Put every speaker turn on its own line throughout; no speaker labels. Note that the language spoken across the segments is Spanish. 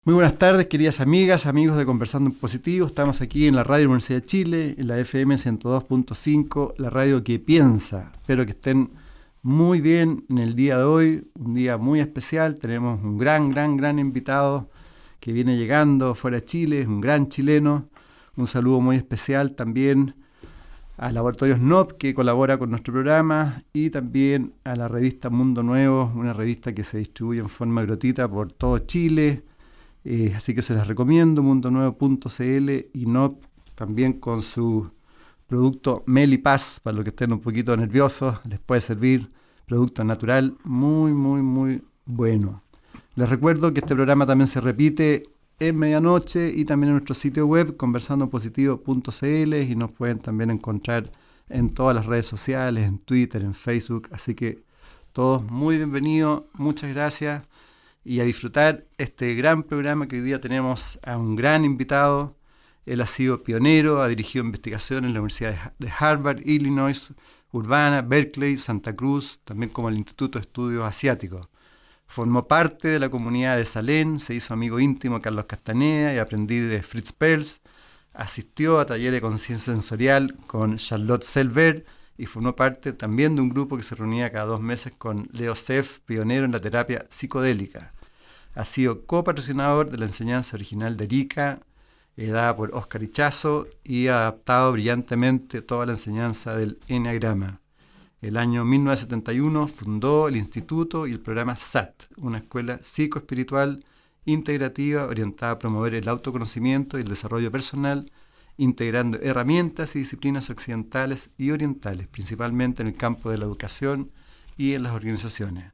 Muy buenas tardes, queridas amigas, amigos de Conversando en Positivo. Estamos aquí en la Radio Universidad de Chile, en la FM 102.5, la radio que piensa. Espero que estén muy bien en el día de hoy, un día muy especial. Tenemos un gran invitado que viene llegando fuera de Chile, un gran chileno. Un saludo muy especial también a Laboratorios NOP, que colabora con nuestro programa, y también a la revista Mundo Nuevo, una revista que se distribuye en forma gratuita por todo Chile. Así que se las recomiendo, mundonuevo.cl y NOP también con su producto Melipaz, para los que estén un poquito nerviosos, les puede servir, producto natural muy bueno. Les recuerdo que este programa también se repite en medianoche y también en nuestro sitio web conversandopositivo.cl, y nos pueden también encontrar en todas las redes sociales, en Twitter, en Facebook, así que todos muy bienvenidos, muchas gracias. Y a disfrutar este gran programa que hoy día tenemos a un gran invitado. Él ha sido pionero, ha dirigido investigación en la Universidad de Harvard, Illinois, Urbana, Berkeley, Santa Cruz, también como el Instituto de Estudios Asiáticos. Formó parte de la comunidad de Salén, se hizo amigo íntimo de Carlos Castaneda y aprendiz de Fritz Perls. Asistió a talleres de conciencia sensorial con Charlotte Selver y formó parte también de un grupo que se reunía cada 2 meses con Leo Seff, pionero en la terapia psicodélica. Ha sido copatrocinador de la enseñanza original de Erika, dada por Óscar Ichazo, y ha adaptado brillantemente toda la enseñanza del Enneagrama. El año 1971 fundó el Instituto y el programa SAT, una escuela psicoespiritual integrativa orientada a promover el autoconocimiento y el desarrollo personal, integrando herramientas y disciplinas occidentales y orientales, principalmente en el campo de la educación y en las organizaciones.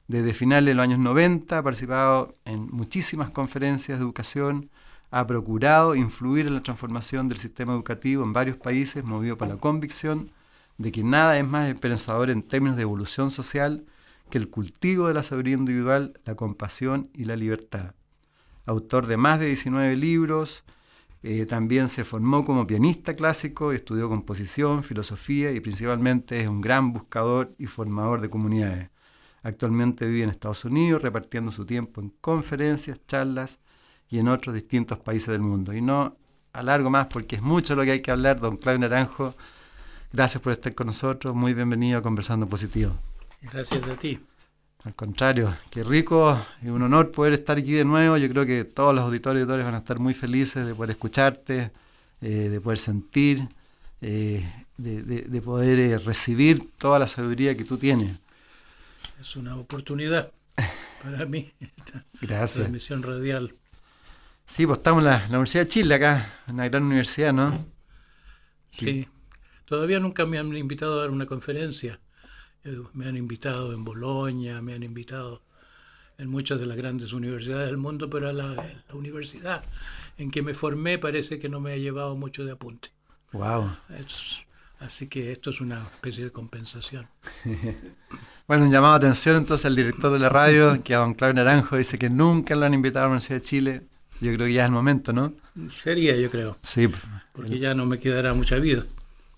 Desde finales de los años 90 ha participado en muchísimas conferencias de educación, ha procurado influir en la transformación del sistema educativo en varios países, movido por la convicción de que nada es más esperanzador en términos de evolución social que el cultivo de la sabiduría individual, la compasión y la libertad. Autor de más de 19 libros, también se formó como pianista clásico, estudió composición, filosofía y principalmente es un gran buscador y formador de comunidades. Actualmente vive en Estados Unidos, repartiendo su tiempo en conferencias, charlas y en otros distintos países del mundo. Y no alargo más porque es mucho lo que hay que hablar. Don Claudio Naranjo, gracias por estar con nosotros, muy bienvenido a Conversando Positivo.
Gracias a ti.
Al contrario, qué rico y un honor poder estar aquí de nuevo. Yo creo que todos los auditores y auditores van a estar muy felices de poder escucharte, de poder sentir, de poder recibir toda la sabiduría que tú tienes.
Es una oportunidad para mí esta
Gracias.
transmisión radial.
Sí, pues estamos en la Universidad de Chile acá, una gran universidad, ¿no?
Sí. Todavía nunca me han invitado a dar una conferencia. Me han invitado en Bolonia, me han invitado en muchas de las grandes universidades del mundo, pero a la universidad en que me formé parece que no me ha llevado mucho de apunte.
Wow.
Así que esto es una especie de compensación.
Bueno, un llamado de atención entonces al director de la radio, que a don Claudio Naranjo dice que nunca lo han invitado a la Universidad de Chile. Yo creo que ya es el momento, ¿no?
Sería, yo creo.
Sí.
Porque ya no me quedará mucha vida.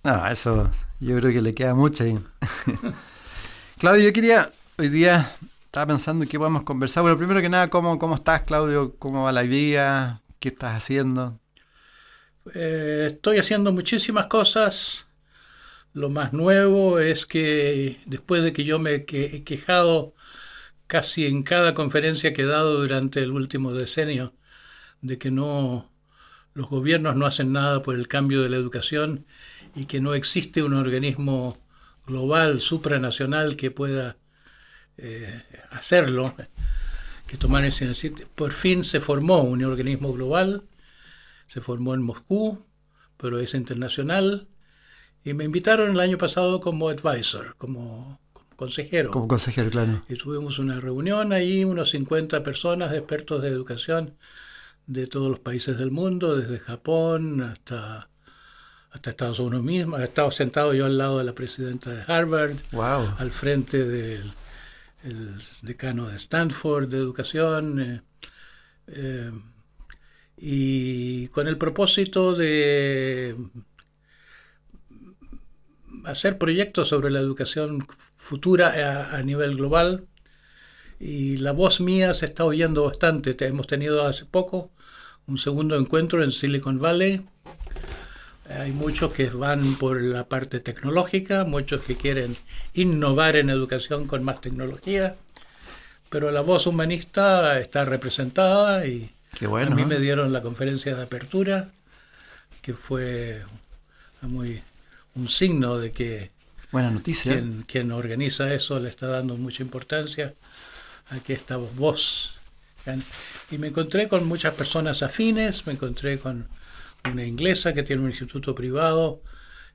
No, eso yo creo que le queda mucho ahí. Claudio, yo quería, hoy día estaba pensando en qué podemos conversar. Bueno, primero que nada, ¿cómo estás, Claudio? ¿Cómo va la vida? ¿Qué estás haciendo?
Estoy haciendo muchísimas cosas. Lo más nuevo es que después de que yo me he quejado casi en cada conferencia que he dado durante el último decenio de que los gobiernos no hacen nada por el cambio de la educación y que no existe un organismo global, supranacional que pueda hacerlo, que tomar ese iniciativa. Por fin se formó un organismo global, se formó en Moscú, pero es internacional, y me invitaron el año pasado como advisor, como consejero.
Como consejero, claro.
Y tuvimos una reunión ahí, unos 50 personas, expertos de educación de todos los países del mundo, desde Japón hasta Estados Unidos mismo. He estado sentado yo al lado de la presidenta de Harvard,
wow,
al frente del decano de Stanford de educación, y con el propósito de hacer proyectos sobre la educación futura a nivel global Y la voz mía se está oyendo bastante. Hemos tenido hace poco un segundo encuentro en Silicon Valley. Hay muchos que van por la parte tecnológica, muchos que quieren innovar en educación con más tecnología, pero la voz humanista está representada y
Qué bueno,
a mí
¿eh?
me dieron la conferencia de apertura, que fue un signo de que
Buena noticia.
quien organiza eso le está dando mucha importancia a que esta voz. Y me encontré con muchas personas afines, me encontré con una inglesa que tiene un instituto privado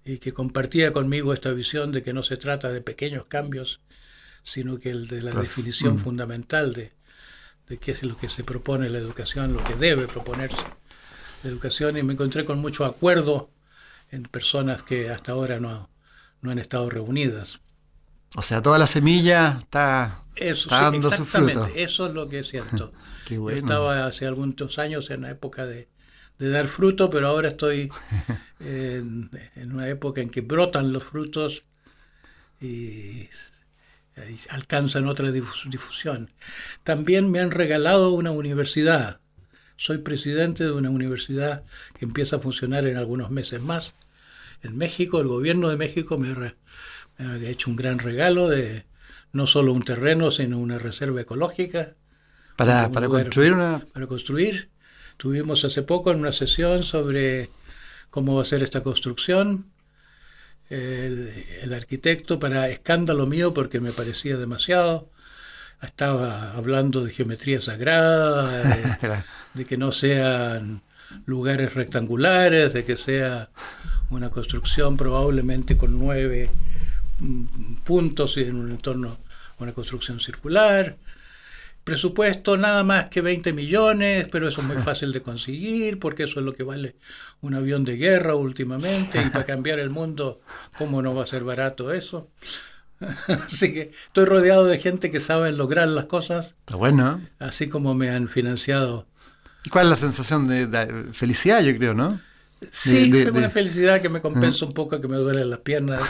y que compartía conmigo esta visión de que no se trata de pequeños cambios, sino que el de la definición fundamental de qué es lo que se propone la educación, lo que debe proponerse la educación, y me encontré con mucho acuerdo en personas que hasta ahora no han estado reunidas.
O sea, toda la semilla está
Eso,
está
sí,
dando su fruto.
exactamente, eso es lo que siento.
Qué
Yo
bueno.
estaba hace algunos años en la época de dar fruto, pero ahora estoy en una época en que brotan los frutos y alcanzan otra difusión. También me han regalado una universidad. Soy presidente de una universidad que empieza a funcionar en algunos meses más. En México, el gobierno de México me ha hecho un gran regalo de no solo un terreno, sino una reserva ecológica.
Para
Un lugar
construir una...
para construir. Tuvimos hace poco en una sesión sobre cómo va a ser esta construcción. El arquitecto, para escándalo mío, porque me parecía demasiado, estaba hablando de geometría sagrada, de que no sean lugares rectangulares, de que sea una construcción probablemente con 9 puntos y en un entorno, una construcción circular. Presupuesto nada más que 20 millones, pero eso es muy fácil de conseguir, porque eso es lo que vale un avión de guerra últimamente, y para cambiar el mundo, ¿cómo no va a ser barato eso? Así que estoy rodeado de gente que sabe lograr las cosas,
Está bueno, ¿eh?
así como me han financiado.
¿Y cuál es la sensación de felicidad, yo creo, no?
Sí, fue una felicidad que me compensa un poco, que me duelen las piernas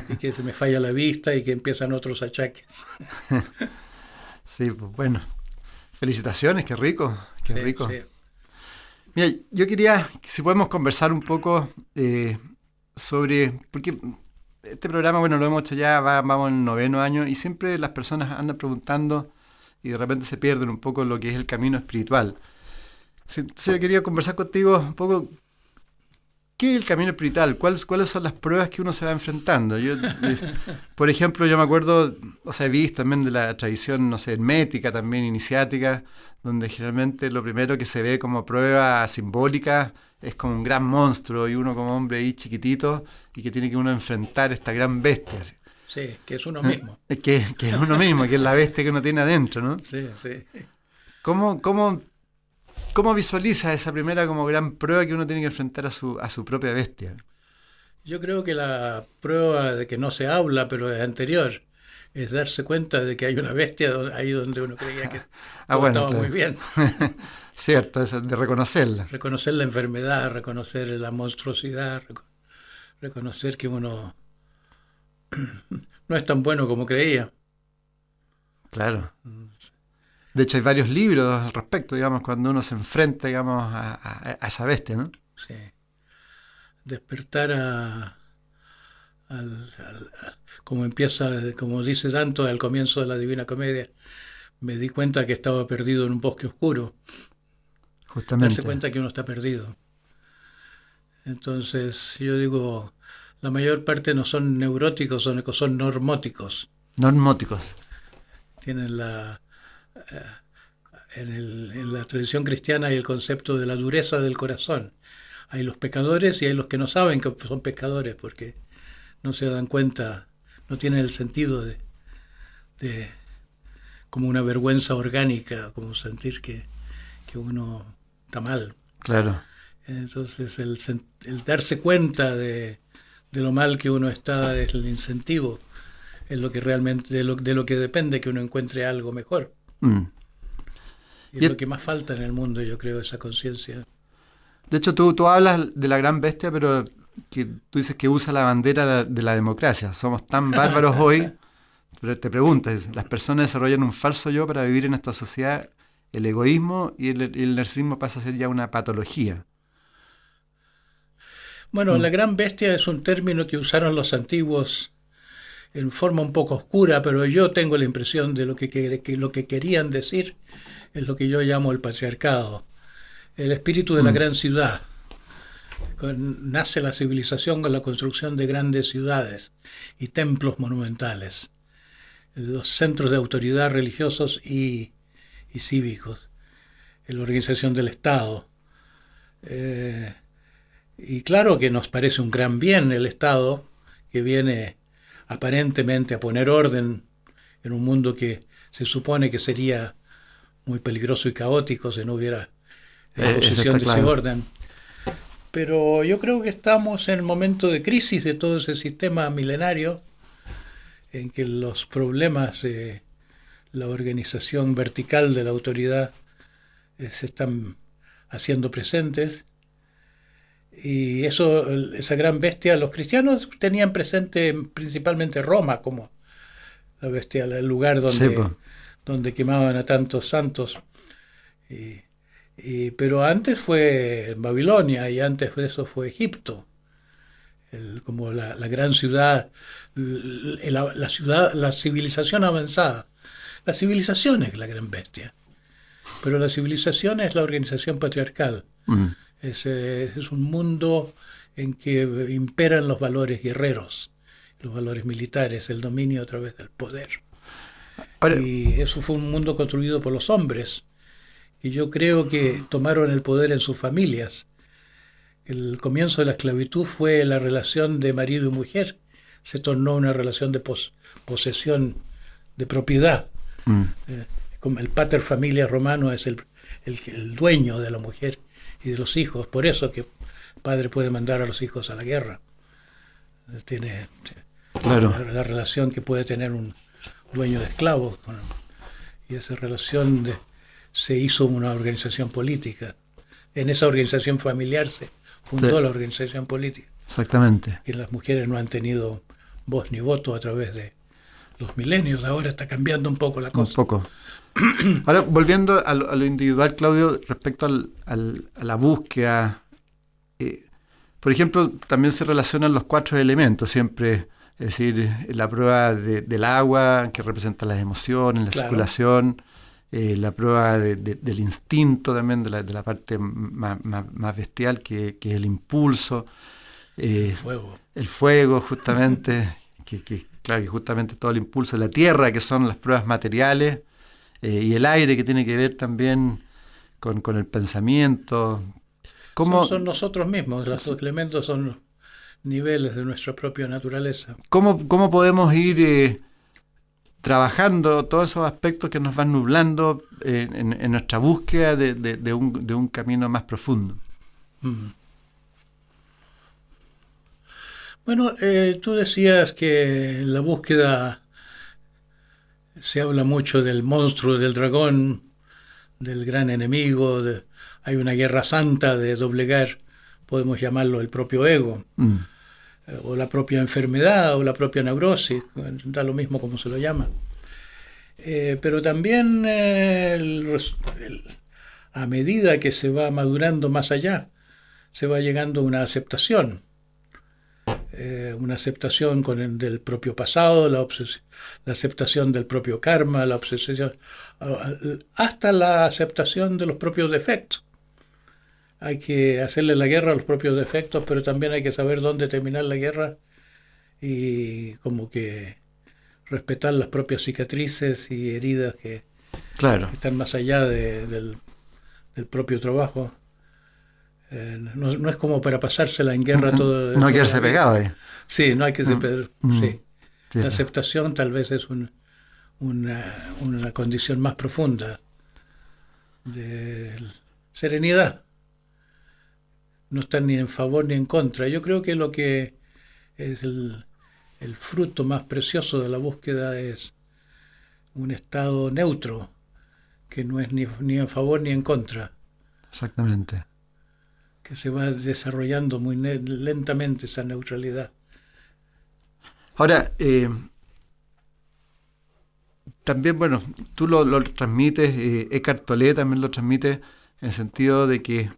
y que se me falla la vista y que empiezan otros achaques.
Sí, pues bueno. Felicitaciones, qué rico, qué rico.
Sí.
Mira, yo quería, si podemos conversar un poco sobre, porque este programa, bueno, lo hemos hecho ya, vamos en el 9º año, y siempre las personas andan preguntando y de repente se pierden un poco lo que es el camino espiritual. Entonces yo quería conversar contigo un poco, ¿qué es el camino espiritual? ¿Cuáles son las pruebas que uno se va enfrentando? Por ejemplo, yo me acuerdo, o sea, he visto también de la tradición, no sé, hermética, también iniciática, donde generalmente lo primero que se ve como prueba simbólica es como un gran monstruo y uno como hombre ahí chiquitito y que tiene que uno enfrentar esta gran bestia.
Sí, que es uno mismo.
Que es uno mismo, que es la bestia que uno tiene adentro, ¿no?
Sí, sí.
¿Cómo visualiza esa primera como gran prueba que uno tiene que enfrentar a su propia bestia?
Yo creo que la prueba de que no se habla, pero es anterior, es darse cuenta de que hay una bestia ahí donde uno creía que todo estaba muy bien.
Cierto, eso de reconocerla.
Reconocer la enfermedad, reconocer la monstruosidad, reconocer que uno no es tan bueno como creía.
Claro. De hecho, hay varios libros al respecto, digamos, cuando uno se enfrenta, digamos, a esa bestia, ¿no?
Sí. Despertar como empieza, como dice Dante al comienzo de la Divina Comedia, me di cuenta que estaba perdido en un bosque oscuro.
Justamente.
Darse cuenta que uno está perdido. Entonces, yo digo, la mayor parte no son neuróticos, son normóticos.
Normóticos.
Tienen en la tradición cristiana hay el concepto de la dureza del corazón. Hay los pecadores y hay los que no saben que son pecadores porque no se dan cuenta, no tienen el sentido de como una vergüenza orgánica, como sentir que uno está mal.
Claro.
Entonces el darse cuenta de lo mal que uno está es el incentivo, es lo que realmente de lo que depende que uno encuentre algo mejor. Y es lo que más falta en el mundo, yo creo, esa conciencia.
De hecho, tú hablas de la gran bestia, pero que tú dices que usa la bandera de la democracia. Somos tan bárbaros hoy, Pero te preguntas, ¿las personas desarrollan un falso yo para vivir en esta sociedad? El egoísmo y el narcisismo pasa a ser ya una patología.
Bueno, la gran bestia es un término que usaron los antiguos en forma un poco oscura, pero yo tengo la impresión de lo que querían decir es lo que yo llamo el patriarcado, el espíritu de la gran ciudad. Nace la civilización con la construcción de grandes ciudades y templos monumentales, los centros de autoridad religiosos y cívicos, la organización del Estado. Y claro que nos parece un gran bien el Estado, que viene aparentemente a poner orden en un mundo que se supone que sería muy peligroso y caótico si no hubiera posesión de ese orden. Pero yo creo que estamos en el momento de crisis de todo ese sistema milenario, en que los problemas de la organización vertical de la autoridad se están haciendo presentes. Y esa gran bestia, los cristianos tenían presente principalmente Roma como la bestia, el lugar donde quemaban a tantos santos. Pero antes fue Babilonia y antes de eso fue Egipto, como la gran ciudad, la civilización avanzada. La civilización es la gran bestia, pero la civilización es la organización patriarcal. Es un mundo en que imperan los valores guerreros, los valores militares, el dominio a través del poder. Ahora, y eso fue un mundo construido por los hombres, y yo creo que tomaron el poder en sus familias. El comienzo de la esclavitud fue la relación de marido y mujer, se tornó una relación de posesión, de propiedad. Como el pater familias romano es el dueño de la mujer y de los hijos, por eso que el padre puede mandar a los hijos a la guerra. Tiene la relación que puede tener un dueño de esclavos, y esa relación se hizo una organización política. En esa organización familiar se fundó la organización política.
Exactamente.
Y las mujeres no han tenido voz ni voto a través de los milenios. Ahora está cambiando un poco la cosa.
Un poco. Ahora, volviendo a lo individual, Claudio, respecto a la búsqueda, por ejemplo, también se relacionan los 4 elementos siempre, es decir, la prueba del agua, que representa las emociones, la circulación, la prueba del instinto también, de la parte más bestial, que es el impulso,
el fuego.
El fuego, justamente, claro, que justamente todo el impulso, la tierra, que son las pruebas materiales, y el aire, que tiene que ver también con el pensamiento.
Son nosotros mismos, los elementos son los niveles de nuestra propia naturaleza.
¿Cómo podemos ir trabajando todos esos aspectos que nos van nublando en nuestra búsqueda de un camino más profundo?
Bueno, tú decías que en la búsqueda se habla mucho del monstruo, del dragón, del gran enemigo, hay una guerra santa de doblegar, podemos llamarlo el propio ego, o la propia enfermedad, o la propia neurosis, da lo mismo como se lo llama. Pero también a medida que se va madurando más allá, se va llegando a una aceptación del propio pasado, la aceptación del propio karma, la obsesión, hasta la aceptación de los propios defectos. Hay que hacerle la guerra a los propios defectos, pero también hay que saber dónde terminar la guerra y como que respetar las propias cicatrices y heridas que están más allá del propio trabajo. No es como para pasársela en guerra todo.
No hay que quedarse pegado ahí.
Sí, no hay que ser sí. La aceptación tal vez es una condición más profunda de serenidad. No estar ni en favor ni en contra. Yo creo que lo que es el fruto más precioso de la búsqueda es un estado neutro, que no es ni en favor ni en contra.
Exactamente.
Que se va desarrollando muy lentamente esa neutralidad.
Ahora, también, bueno, tú lo transmites, Eckhart Tolle también lo transmite en el sentido de que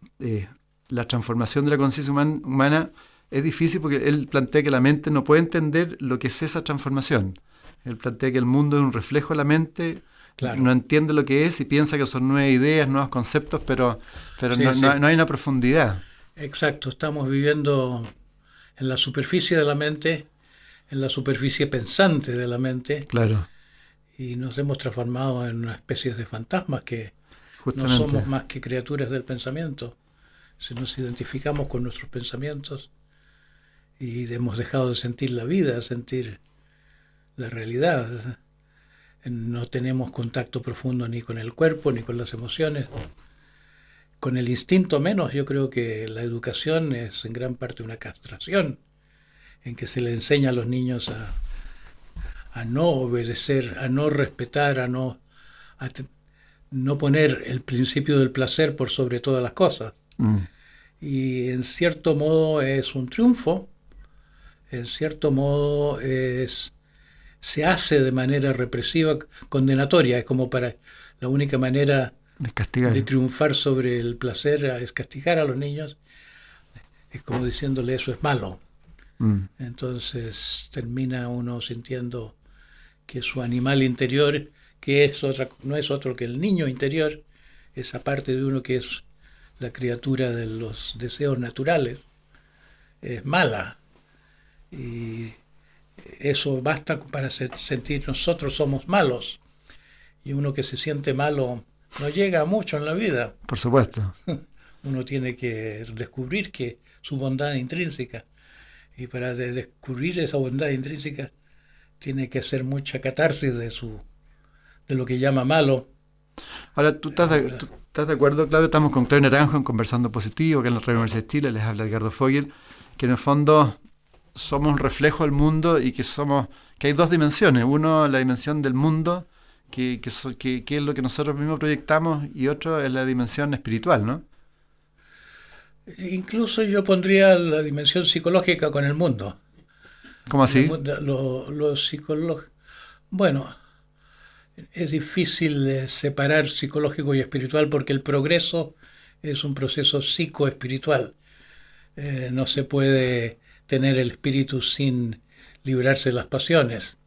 la transformación de la conciencia humana es difícil porque él plantea que la mente no puede entender lo que es esa transformación. Él plantea que el mundo es un reflejo de la mente,
Claro.
no entiende lo que es y piensa que son nuevas ideas, nuevos conceptos, pero
Sí, sí.
no hay una profundidad.
Exacto, estamos viviendo en la superficie de la mente, en la superficie pensante de la mente,
Claro,
y nos hemos transformado en una especie de fantasmas que no
justamente.
somos más que criaturas del pensamiento. Si nos identificamos con nuestros pensamientos y hemos dejado de sentir la vida, sentir la realidad. No tenemos contacto profundo ni con el cuerpo, ni con las emociones. Con el instinto menos. Yo creo que la educación es en gran parte una castración, en que se le enseña a los niños a no obedecer, a no respetar, a no poner el principio del placer por sobre todas las cosas. Y en cierto modo es un triunfo, en cierto modo se hace de manera represiva, condenatoria. Es como para la única manera
De castigar.
de triunfar sobre el placer es castigar a los niños. Es como diciéndole eso es malo. Entonces termina uno sintiendo que su animal interior, que no es otro que el niño interior, esa parte de uno que es la criatura de los deseos naturales, es mala. Y eso basta para sentir nosotros somos malos. Y uno que se siente malo no llega a mucho en la vida.
Por supuesto.
Uno tiene que descubrir que su bondad intrínseca. Y para descubrir esa bondad intrínseca tiene que hacer mucha catarsis de lo que llama malo.
Ahora, ¿tú estás de acuerdo, Claudio? Estamos con Claudio Naranjo en Conversando Positivo, que en la Radio Universidad de Chile, les habla Edgardo Fogel, que en el fondo somos un reflejo del mundo y que hay dos dimensiones. Uno, la dimensión del mundo, que es lo que nosotros mismos proyectamos, y otro es la dimensión espiritual, ¿no?
Incluso yo pondría la dimensión psicológica con el mundo.
¿Cómo así?
Lo psicológico. Bueno, es difícil separar psicológico y espiritual porque el progreso es un proceso psicoespiritual. No se puede tener el espíritu sin librarse de las pasiones.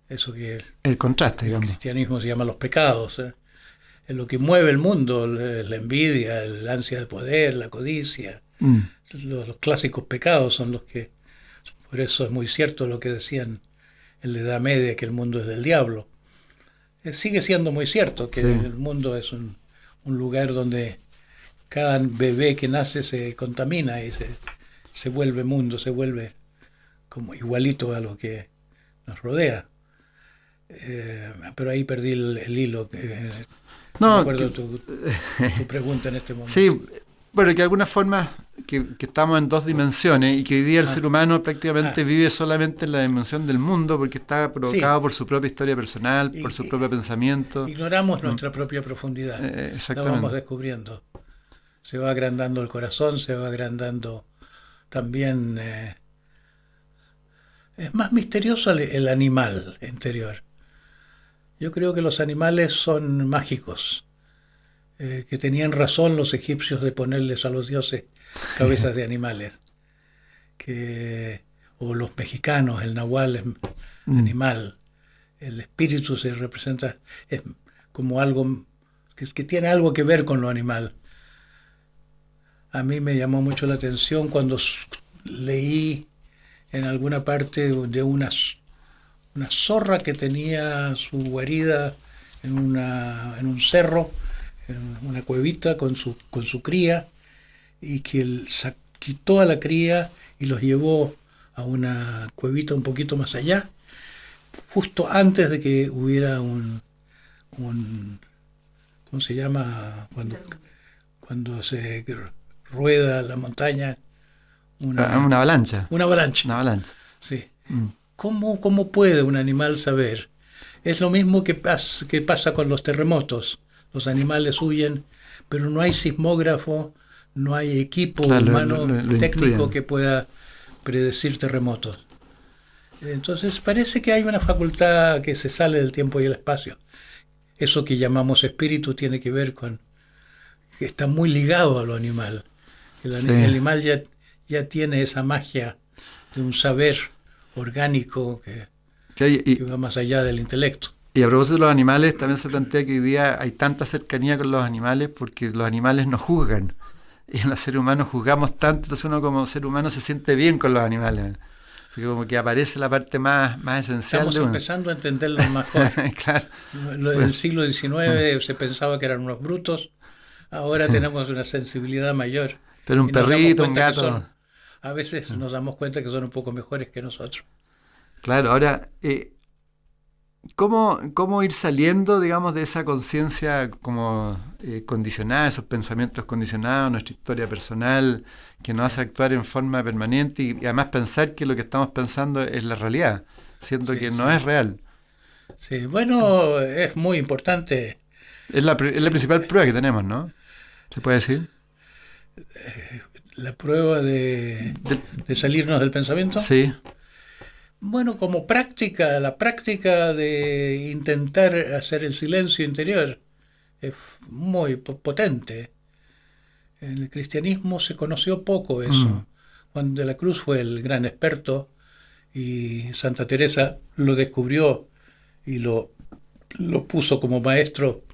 Eso que
el contraste,
el
digamos.
cristianismo se llama los pecados. Es lo que mueve el mundo, la envidia, la ansia de poder, la codicia. Los clásicos pecados son los que... Por eso es muy cierto lo que decían en la Edad Media, que el mundo es del diablo. Sigue siendo muy cierto que el mundo es un lugar donde cada bebé que nace se contamina y se vuelve mundo, se vuelve como igualito a lo que nos rodea. Pero ahí perdí el hilo. No me acuerdo tu pregunta en este momento.
Sí, bueno, que de alguna forma que estamos en dos dimensiones y que hoy día el ser humano prácticamente vive solamente en la dimensión del mundo porque está provocado por su propia historia personal, por su propio pensamiento.
Ignoramos nuestra propia profundidad. La vamos descubriendo. Se va agrandando el corazón, se va agrandando también... es más misterioso el animal interior. Yo creo que los animales son mágicos, que tenían razón los egipcios de ponerles a los dioses cabezas de animales, o los mexicanos, el nahual es animal, el espíritu se representa, es como algo que tiene algo que ver con lo animal. A mí me llamó mucho la atención cuando leí en alguna parte de una zorra que tenía su guarida en un cerro, en una cuevita con su cría, y que él quitó a la cría y los llevó a una cuevita un poquito más allá, justo antes de que hubiera un ¿cómo se llama? Cuando se rueda la montaña.
Una avalancha.
Una avalancha.
Una avalancha.
Sí. ¿Cómo puede un animal saber? Es lo mismo que pasa con los terremotos. Los animales huyen, pero no hay sismógrafo, no hay equipo humano técnico que pueda predecir terremotos. Entonces parece que hay una facultad que se sale del tiempo y el espacio. Eso que llamamos espíritu tiene que ver con que está muy ligado a lo animal.
Sí.
El animal ya tiene esa magia de un saber orgánico
Sí,
que va más allá del intelecto.
y a propósito de los animales, también se plantea que hoy día hay tanta cercanía con los animales porque los animales nos juzgan. Y los seres humanos juzgamos tanto, entonces uno como ser humano se siente bien con los animales. Porque como que aparece la parte más esencial
Estamos
de uno.
empezando a entenderlos mejor.
Claro.
En el siglo XIX se pensaba que eran unos brutos, ahora tenemos una sensibilidad mayor.
Pero un
Y nos damos
perrito, un
cuenta que
gato.
a veces nos damos cuenta que son un poco mejores que nosotros.
Claro, ahora, ¿cómo ir saliendo, digamos, de esa conciencia como condicionada, esos pensamientos condicionados, nuestra historia personal, que nos hace actuar en forma permanente y además pensar que lo que estamos pensando es la realidad, siendo
Sí,
que
sí.
no es real?
Sí, bueno, es muy importante
Es la principal prueba que tenemos, ¿no? ¿Se puede decir?
la prueba
De-
de salirnos del pensamiento.
sí,
Bueno, como práctica, la práctica de intentar hacer el silencio interior es muy potente. En el cristianismo se conoció poco
mm,
eso. Juan de la Cruz fue el gran experto y Santa Teresa lo descubrió y lo puso como maestro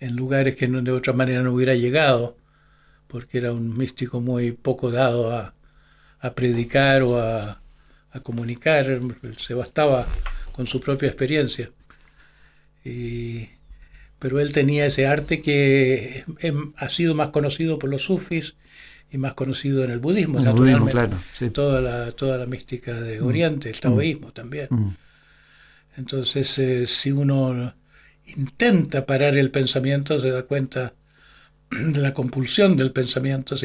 en lugares que de otra manera no hubiera llegado, porque era un místico muy poco dado a predicar o a comunicar, se bastaba con su propia experiencia. Y, pero él tenía ese arte que ha sido más conocido por los sufis y más conocido en el budismo,
en el budismo,
naturalmente.
claro, sí.
Toda la mística de
Mm,
Oriente, el
mm,
taoísmo también.
mm,
Entonces, si uno intenta parar el pensamiento, se da cuenta de la compulsión del pensamiento,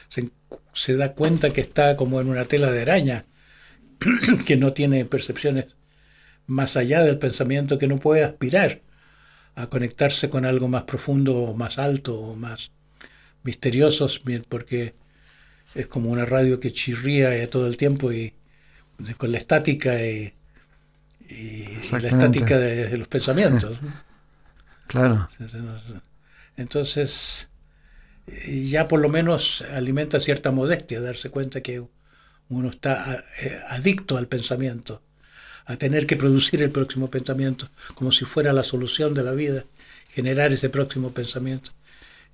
se, se da cuenta que está como en una tela de araña, que no tiene percepciones más allá del pensamiento, que no puede aspirar a conectarse con algo más profundo o más alto o más misterioso, porque es como una radio que chirría todo el tiempo y con la estática y la
exactamente,
estática de los pensamientos.
claro.
Entonces, ya por lo menos alimenta cierta modestia darse cuenta que uno está adicto al pensamiento, a tener que producir el próximo pensamiento, como si fuera la solución de la vida, generar ese próximo pensamiento.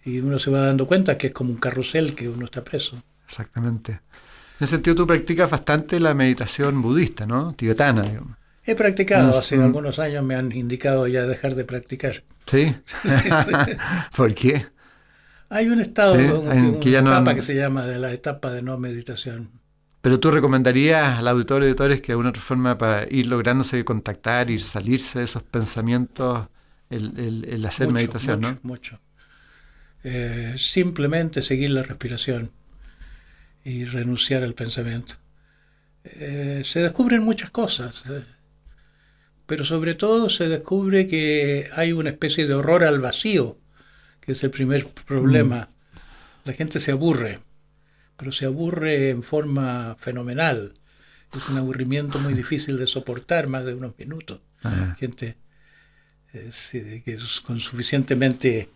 Y uno se va dando cuenta que es como un carrusel que uno está preso.
Exactamente. En ese sentido, tú practicas bastante la meditación budista, ¿no? Tibetana, digamos.
He practicado,
Es
hace algunos años me han indicado ya dejar de practicar.
¿Sí?
Sí, sí.
¿Por qué?
Hay un
Sí,
estado,
que
una
ya no.
etapa que se llama de la etapa de no meditación.
Pero tú recomendarías al auditorio y auditores que de alguna otra forma para ir lográndose contactar, ir salirse de esos pensamientos, el hacer
Mucho,
meditación,
mucho,
¿no?
mucho. Simplemente seguir la respiración y renunciar al pensamiento. Se descubren muchas cosas, pero sobre todo se descubre que hay una especie de horror al vacío, que es el primer
Mm.
problema. La gente se aburre, pero se aburre en forma fenomenal. Es un aburrimiento muy difícil de soportar, más de unos minutos.
Ah,
Gente que es con suficientemente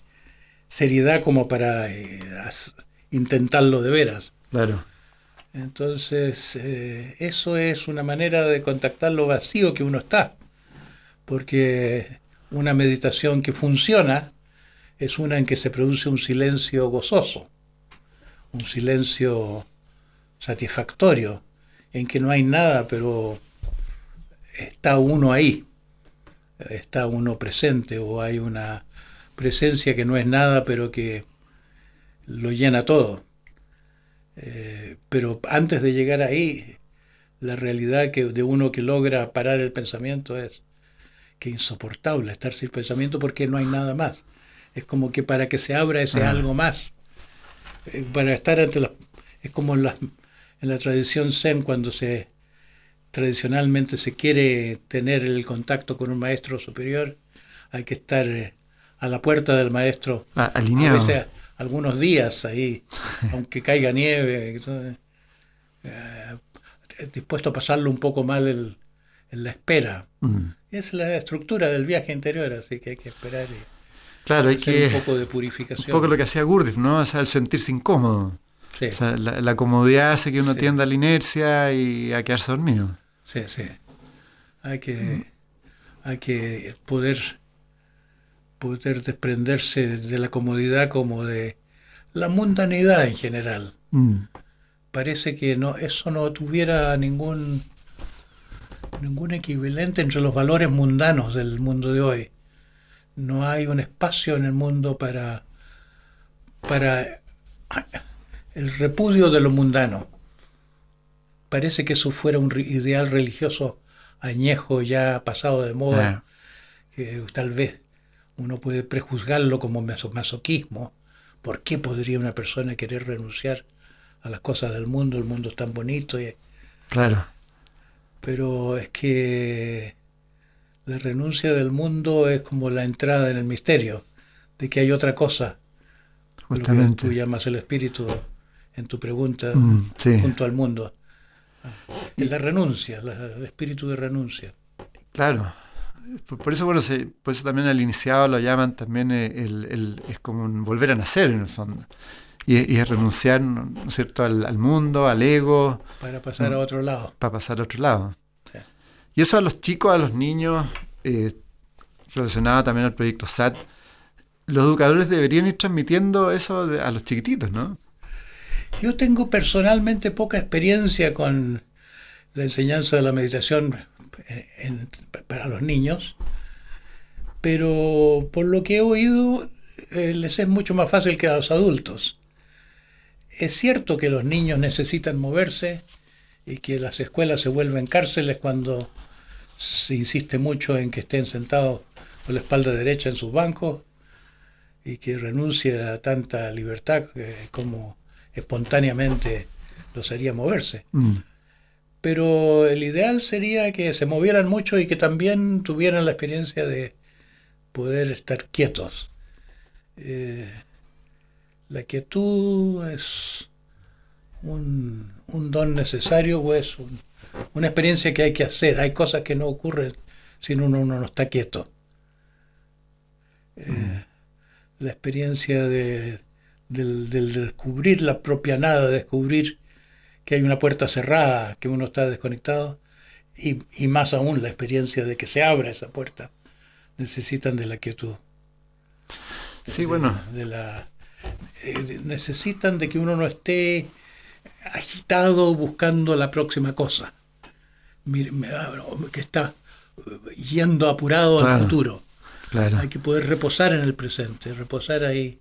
seriedad como para intentarlo de veras.
claro.
Entonces, eso es una manera de contactar lo vacío que uno está, porque una meditación que funciona es una en que se produce un silencio gozoso, un silencio satisfactorio, en que no hay nada, pero está uno ahí, está uno presente, o hay una presencia que no es nada, pero que lo llena todo. Pero antes de llegar ahí, la realidad de uno que logra parar el pensamiento es que es insoportable estar sin pensamiento porque no hay nada más. Es como que para que se abra ese
Ah,
algo más, para estar ante las... Es como en la tradición zen cuando tradicionalmente se quiere tener el contacto con un maestro superior, hay que estar a la puerta del maestro, a
alineado.
veces algunos días ahí, aunque caiga nieve, dispuesto a pasarlo un poco mal en la espera.
Mm.
Es la estructura del viaje interior, así que hay que esperar y
Claro, hay
hacer
que...
un poco de
Un
purificación.
poco lo que hacía Gurdjieff, ¿no? O sea, el sentirse incómodo.
Sí,
O sea, la comodidad hace que uno
sí,
tienda a la inercia y a quedarse dormido.
sí, sí. Hay que, hay que poder desprenderse de la comodidad como de la mundanidad en general.
Mm.
Parece que eso no tuviera ningún equivalente entre los valores mundanos del mundo de hoy. No hay un espacio en el mundo para el repudio de lo mundano. Parece que eso fuera un ideal religioso añejo, ya pasado de moda, que tal vez uno puede prejuzgarlo como masoquismo. ¿Por qué podría una persona querer renunciar a las cosas del mundo? El mundo es tan bonito.
Claro,
Pero es que la renuncia del mundo es como la entrada en el misterio, de que hay otra cosa, lo que tú
justamente.
llamas el espíritu en tu pregunta,
Sí.
junto al mundo. Es
Y,
la renuncia, el espíritu de renuncia.
claro. Por eso, bueno, por eso también al iniciado lo llaman también es como un volver a nacer en el fondo. Y es renunciar, ¿no es cierto?, al mundo, al ego,
Para pasar a otro lado.
para pasar a otro lado.
Sí.
Y eso a los chicos, a los niños, relacionado también al proyecto SAT, los educadores deberían ir transmitiendo eso a los chiquititos, ¿no?
Yo tengo personalmente poca experiencia con la enseñanza de la meditación para los niños, pero por lo que he oído, les es mucho más fácil que a los adultos. Es cierto que los niños necesitan moverse y que las escuelas se vuelven cárceles cuando se insiste mucho en que estén sentados con la espalda derecha en sus bancos y que renuncien a tanta libertad como espontáneamente los haría moverse.
Mm.
Pero el ideal sería que se movieran mucho y que también tuvieran la experiencia de poder estar quietos. Eh, la quietud es un don necesario o es una experiencia que hay que hacer. Hay cosas que no ocurren si uno no está quieto. La experiencia del descubrir la propia nada, descubrir que hay una puerta cerrada, que uno está desconectado, y más aún la experiencia de que se abra esa puerta, necesitan de la quietud.
Sí, bueno.
Necesitan de que uno no esté agitado buscando la próxima cosa, que está yendo apurado al futuro.
Claro.
Hay que poder reposar en el presente, reposar ahí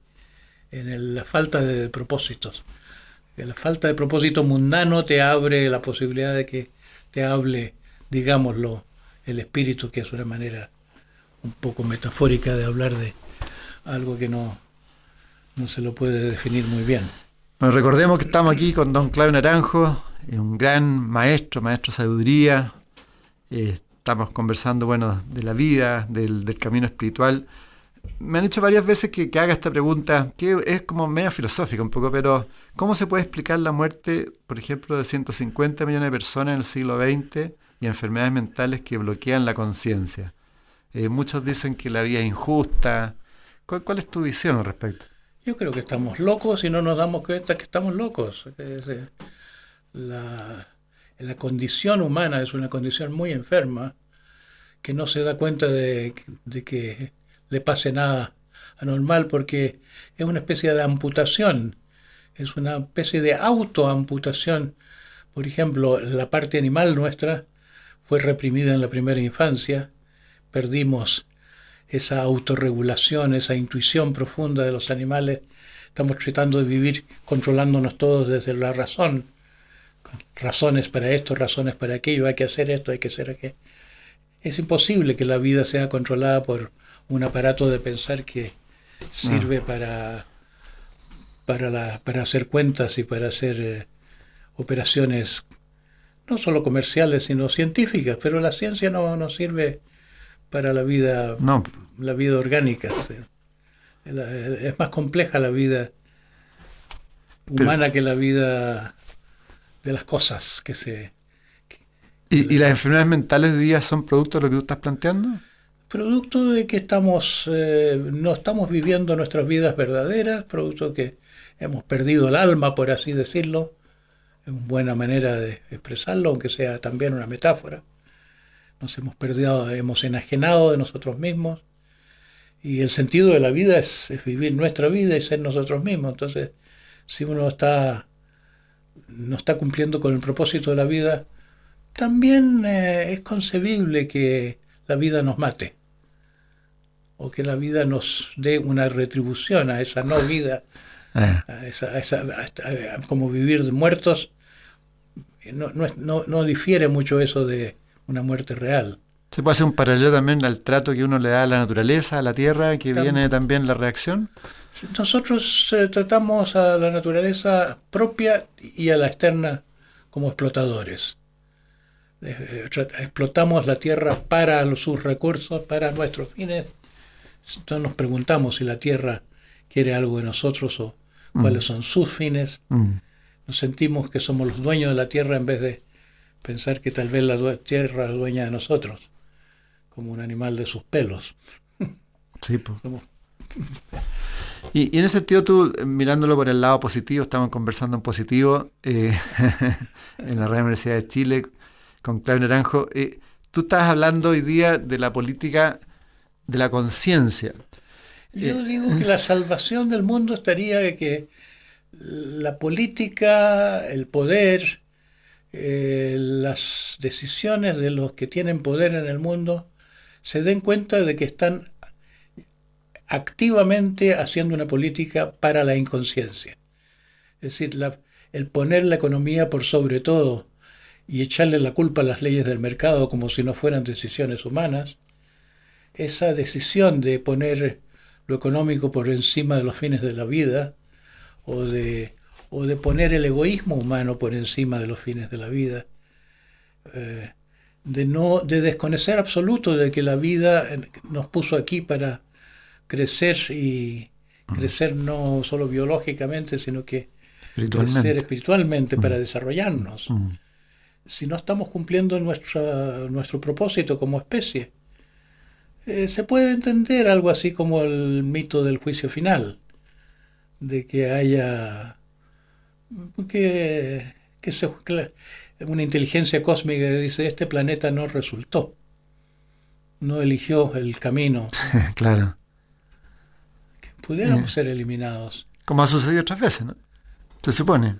en la falta de propósitos. La falta de propósito mundano te abre la posibilidad de que te hable, digámoslo, el espíritu, que es una manera un poco metafórica de hablar de algo que no se lo puede definir muy bien.
Bueno, recordemos que estamos aquí con don Claudio Naranjo, un gran maestro de sabiduría. Estamos conversando, bueno, de la vida, del camino espiritual. Me han dicho varias veces que haga esta pregunta, que es como media filosófica un poco, pero ¿cómo se puede explicar la muerte, por ejemplo, de 150 millones de personas en el siglo XX y enfermedades mentales que bloquean la conciencia? Muchos dicen que la vida es injusta. ¿Cuál es tu visión al respecto?
Yo creo que estamos locos y no nos damos cuenta que estamos locos. La condición humana es una condición muy enferma que no se da cuenta de que le pase nada anormal, porque es una especie de amputación, es una especie de autoamputación. Por ejemplo, la parte animal nuestra fue reprimida en la primera infancia, perdimos esa autorregulación, esa intuición profunda de los animales. Estamos tratando de vivir controlándonos todos desde la razón, razones para esto, razones para aquello, hay que hacer esto, hay que hacer aquello. Es imposible que la vida sea controlada por un aparato de pensar que sirve para hacer cuentas y para hacer operaciones no solo comerciales sino científicas, pero la ciencia no sirve para la vida orgánica. Es más compleja la vida humana que la vida de las cosas que se
¿Y las enfermedades mentales de hoy día son producto de lo que tú estás planteando?
Producto de que no estamos viviendo nuestras vidas verdaderas, producto de que hemos perdido el alma, por así decirlo. Es una buena manera de expresarlo, aunque sea también una metáfora. Nos hemos perdido, hemos enajenado de nosotros mismos. Y el sentido de la vida es vivir nuestra vida y ser nosotros mismos. Entonces, si uno no está cumpliendo con el propósito de la vida, también es concebible que la vida nos mate, o que la vida nos dé una retribución a esa no vida, como vivir muertos. No difiere mucho eso de una muerte real.
¿Se puede hacer un paralelo también al trato que uno le da a la naturaleza, a la tierra, que viene también la reacción?
Nosotros tratamos a la naturaleza propia y a la externa como explotadores. Explotamos la tierra para sus recursos, para nuestros fines. Entonces nos preguntamos si la tierra quiere algo de nosotros o cuáles son sus fines. Nos sentimos que somos los dueños de la tierra en vez de pensar que tal vez la tierra es dueña de nosotros, como un animal de sus pelos.
Sí, pues. Y en ese sentido, tú, mirándolo por el lado positivo, estamos conversando en positivo en la Radio Universidad de Chile con Claudio Naranjo. Tú estás hablando hoy día de la política de la conciencia.
Yo digo que la salvación del mundo estaría de que la política, el poder, las decisiones de los que tienen poder en el mundo se den cuenta de que están activamente haciendo una política para la inconsciencia. Es decir, el poner la economía por sobre todo y echarle la culpa a las leyes del mercado como si no fueran decisiones humanas, esa decisión de poner lo económico por encima de los fines de la vida, o de poner el egoísmo humano por encima de los fines de la vida, de desconocer absoluto de que la vida nos puso aquí para crecer, y crecer no solo biológicamente, sino que crecer espiritualmente para desarrollarnos. Si no estamos cumpliendo nuestro propósito como especie, se puede entender algo así como el mito del juicio final, de que haya una inteligencia cósmica que dice: este planeta no resultó, no eligió el camino.
Claro.
Que pudiéramos ser eliminados.
Como ha sucedido otras veces, ¿no? Se supone.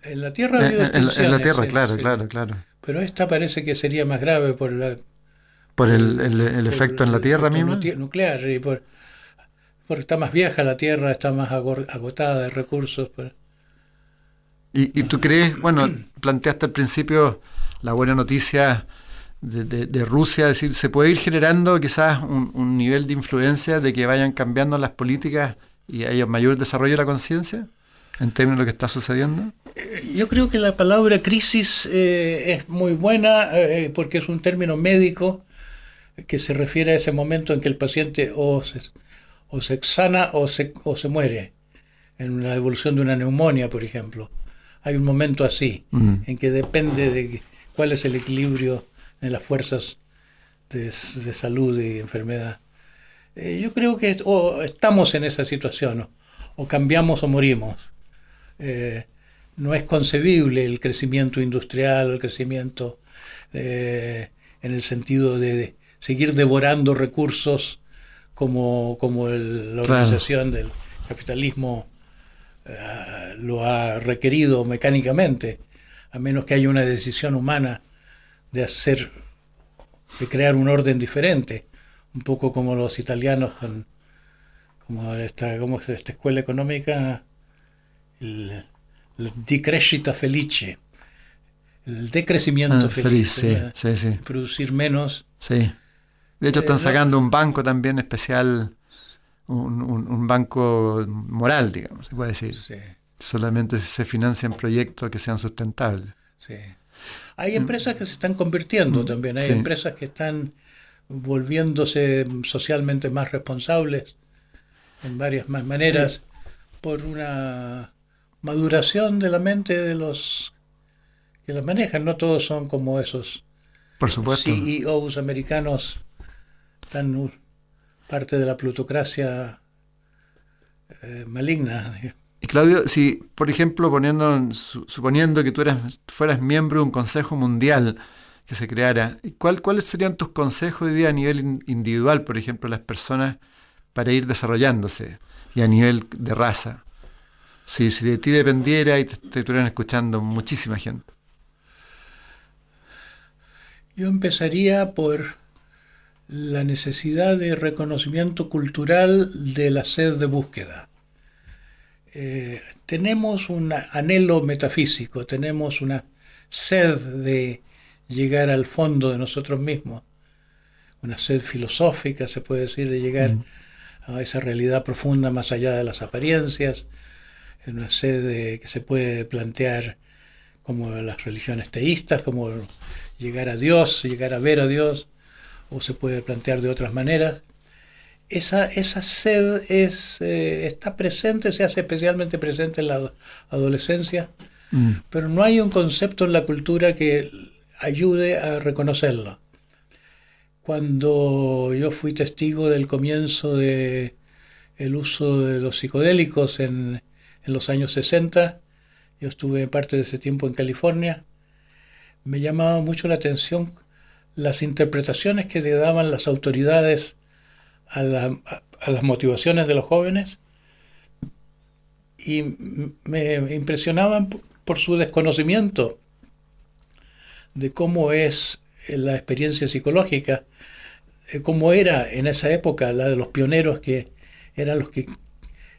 En la Tierra ha habido extinciones.
En la Tierra,
sí,
claro.
Pero esta parece que sería más grave por
el efecto en la Tierra misma.
Nuclear, y porque está más vieja la Tierra, está más agotada de recursos.
¿Y tú crees, bueno, planteaste al principio la buena noticia de Rusia, es decir, se puede ir generando quizás un nivel de influencia de que vayan cambiando las políticas y haya mayor desarrollo de la conciencia en términos de lo que está sucediendo?
Yo creo que la palabra crisis es muy buena porque es un término médico que se refiere a ese momento en que el paciente o se sana o se muere. En la evolución de una neumonía, por ejemplo, hay un momento así, en que depende de cuál es el equilibrio de las fuerzas de salud y enfermedad. Yo creo que estamos en esa situación, o cambiamos o morimos. No es concebible el crecimiento industrial, el crecimiento en el sentido de seguir devorando recursos como la organización del capitalismo lo ha requerido mecánicamente, a menos que haya una decisión humana de crear un orden diferente, un poco como los italianos como esta escuela económica, el decrescita felice, el decrecimiento feliz,
sí.
Producir menos.
Sí. De hecho están sacando un banco también especial, un banco moral, digamos, se puede decir.
Sí.
Solamente se financian proyectos que sean sustentables.
Sí. Hay empresas que se están convirtiendo también, hay empresas que están volviéndose socialmente más responsables en varias más maneras por una maduración de la mente de los que las manejan. No todos son como esos
Por supuesto.
CEOs americanos tan parte de la plutocracia maligna.
Y Claudio, si, por ejemplo, suponiendo que fueras miembro de un consejo mundial que se creara, ¿cuáles serían tus consejos hoy día a nivel individual, por ejemplo, a las personas para ir desarrollándose y a nivel de raza? Si de ti dependiera y te estuvieran escuchando muchísima gente.
Yo empezaría por la necesidad de reconocimiento cultural de la sed de búsqueda. Tenemos un anhelo metafísico, tenemos una sed de llegar al fondo de nosotros mismos, una sed filosófica, se puede decir, de llegar a esa realidad profunda más allá de las apariencias, una sed que se puede plantear como las religiones teístas, como llegar a Dios, llegar a ver a Dios, o se puede plantear de otras maneras. Esa sed está presente, se hace especialmente presente en la adolescencia, pero no hay un concepto en la cultura que ayude a reconocerlo. Cuando yo fui testigo del comienzo del uso de los psicodélicos en los años 60, yo estuve parte de ese tiempo en California, me llamaba mucho la atención las interpretaciones que le daban las autoridades a las motivaciones de los jóvenes, y me impresionaban por su desconocimiento de cómo es la experiencia psicológica, cómo era en esa época la de los pioneros, que eran los que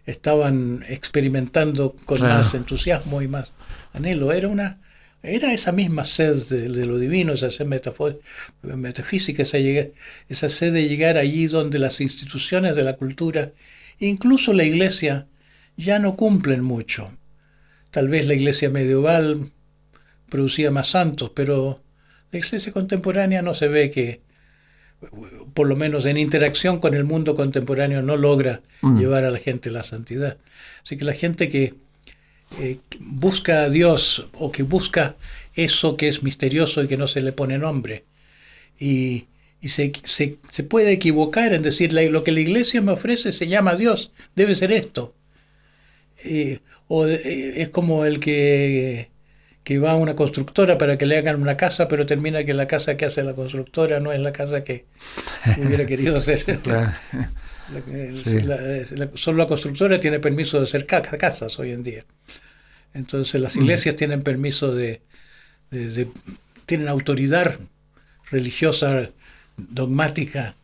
estaban experimentando con más entusiasmo y más anhelo. Era esa misma sed de lo divino, esa sed metafísica, esa sed de llegar allí donde las instituciones de la cultura, incluso la iglesia, ya no cumplen mucho. Tal vez la iglesia medieval producía más santos, pero la iglesia contemporánea no se ve que, por lo menos en interacción con el mundo contemporáneo, no logra llevar a la gente a la santidad. Así que la gente que busca a Dios, o que busca eso que es misterioso y que no se le pone nombre, y se puede equivocar en decir, lo que la iglesia me ofrece se llama Dios, debe ser esto. Es como el que va a una constructora para que le hagan una casa, pero termina que la casa que hace la constructora no es la casa que hubiera querido hacer. Claro. Solo la constructora tiene permiso de hacer casas hoy en día. Entonces las iglesias tienen permiso tienen autoridad religiosa, dogmática.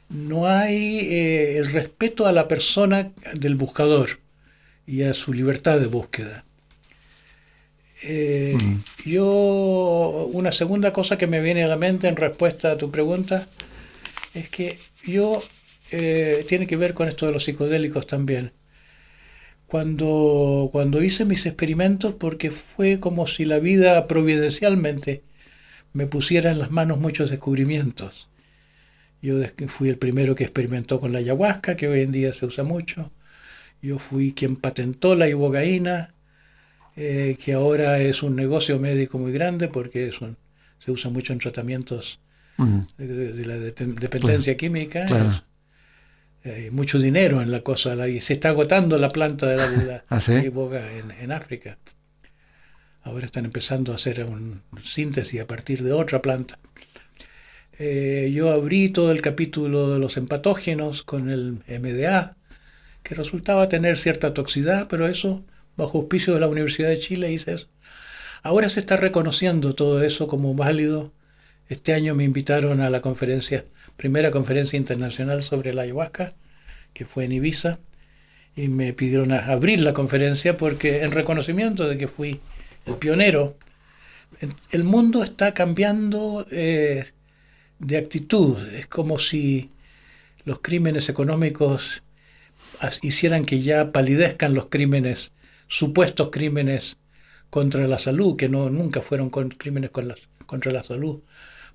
No hay el respeto a la persona del buscador y a su libertad de búsqueda. Una segunda cosa que me viene a la mente en respuesta a tu pregunta es que tiene que ver con esto de los psicodélicos también. Cuando hice mis experimentos, porque fue como si la vida providencialmente me pusiera en las manos muchos descubrimientos. Yo fui el primero que experimentó con la ayahuasca, que hoy en día se usa mucho. Yo fui quien patentó la ibogaína, que ahora es un negocio médico muy grande porque se usa mucho en tratamientos de la dependencia química. Claro. Hay mucho dinero en la cosa, y se está agotando la planta de la iboga en África. Ahora están empezando a hacer una síntesis a partir de otra planta. Yo abrí todo el capítulo de los empatógenos con el MDA, que resultaba tener cierta toxicidad, pero eso, bajo auspicio de la Universidad de Chile, hice eso. Ahora se está reconociendo todo eso como válido. Este año me invitaron a la primera conferencia internacional sobre la ayahuasca, que fue en Ibiza, y me pidieron abrir la conferencia porque en reconocimiento de que fui el pionero. El mundo está cambiando de actitud. Es como si los crímenes económicos hicieran que ya palidezcan los supuestos crímenes contra la salud, que nunca fueron crímenes contra la salud,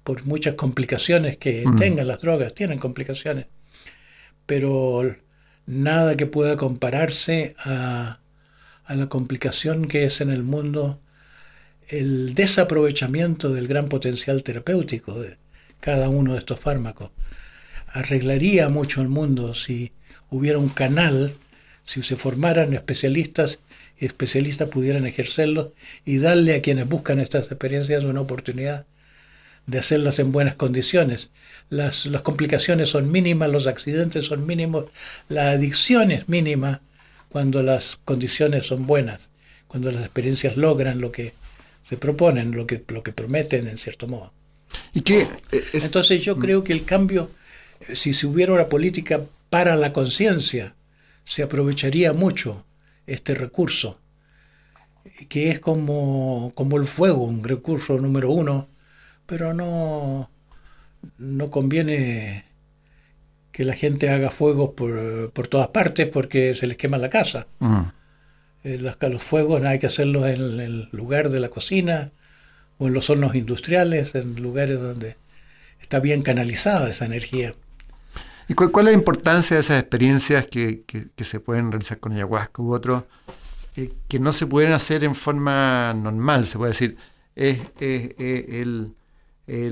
por muchas complicaciones que tengan las drogas, tienen complicaciones, pero nada que pueda compararse a la complicación que es en el mundo el desaprovechamiento del gran potencial terapéutico de cada uno de estos fármacos. Arreglaría mucho el mundo si hubiera un canal, si se formaran especialistas y especialistas pudieran ejercerlos y darle a quienes buscan estas experiencias una oportunidad de hacerlas en buenas condiciones. Las complicaciones son mínimas, los accidentes son mínimos, la adicción es mínima cuando las condiciones son buenas, cuando las experiencias logran lo que se proponen, lo que prometen en cierto modo.
¿Y qué
Entonces yo creo que el cambio, si hubiera una política para la conciencia, se aprovecharía mucho este recurso, que es como el fuego, un recurso número uno, pero no conviene que la gente haga fuegos por todas partes porque se les quema la casa. Los fuegos hay que hacerlos en el lugar de la cocina o en los hornos industriales, en lugares donde está bien canalizada esa energía.
¿Y cuál es la importancia de esas experiencias que se pueden realizar con ayahuasca u otros, que no se pueden hacer en forma normal? Se puede decir, es el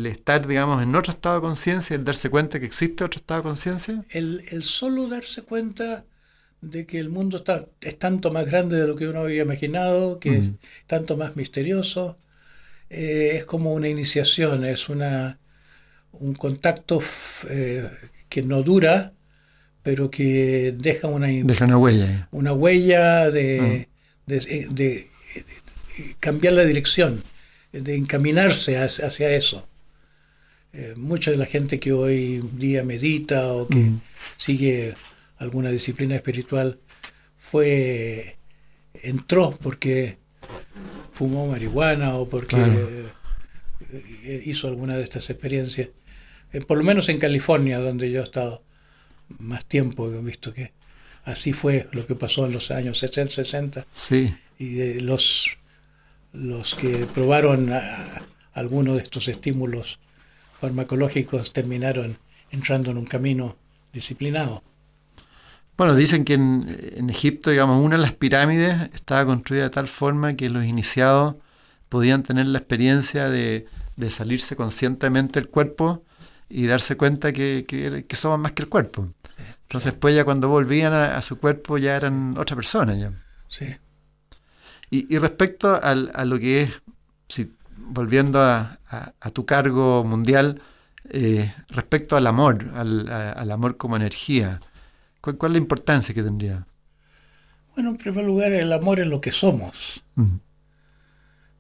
estar, digamos, en otro estado de conciencia, el darse cuenta que existe otro estado de conciencia.
El solo darse cuenta de que el mundo es tanto más grande de lo que uno había imaginado, que es tanto más misterioso, es como una iniciación, es un contacto que no dura, pero que deja una
huella.
Una huella de cambiar la dirección, de encaminarse hacia eso. Mucha de la gente que hoy día medita o que sigue alguna disciplina espiritual entró porque fumó marihuana o porque hizo alguna de estas experiencias. Por lo menos en California, donde yo he estado más tiempo, he visto que así fue lo que pasó en los años 70, 60.
Sí.
Y los que probaron alguno de estos estímulos farmacológicos terminaron entrando en un camino disciplinado.
Bueno, dicen que en Egipto, digamos, una de las pirámides estaba construida de tal forma que los iniciados podían tener la experiencia de salirse conscientemente del cuerpo y darse cuenta que somos más que el cuerpo. Entonces después ya cuando volvían a su cuerpo ya eran otra persona. Ya.
Sí.
Y respecto a lo que es, volviendo a tu cargo mundial, respecto al amor, al amor como energía, ¿cuál es la importancia que tendría?
Bueno, en primer lugar, el amor es lo que somos.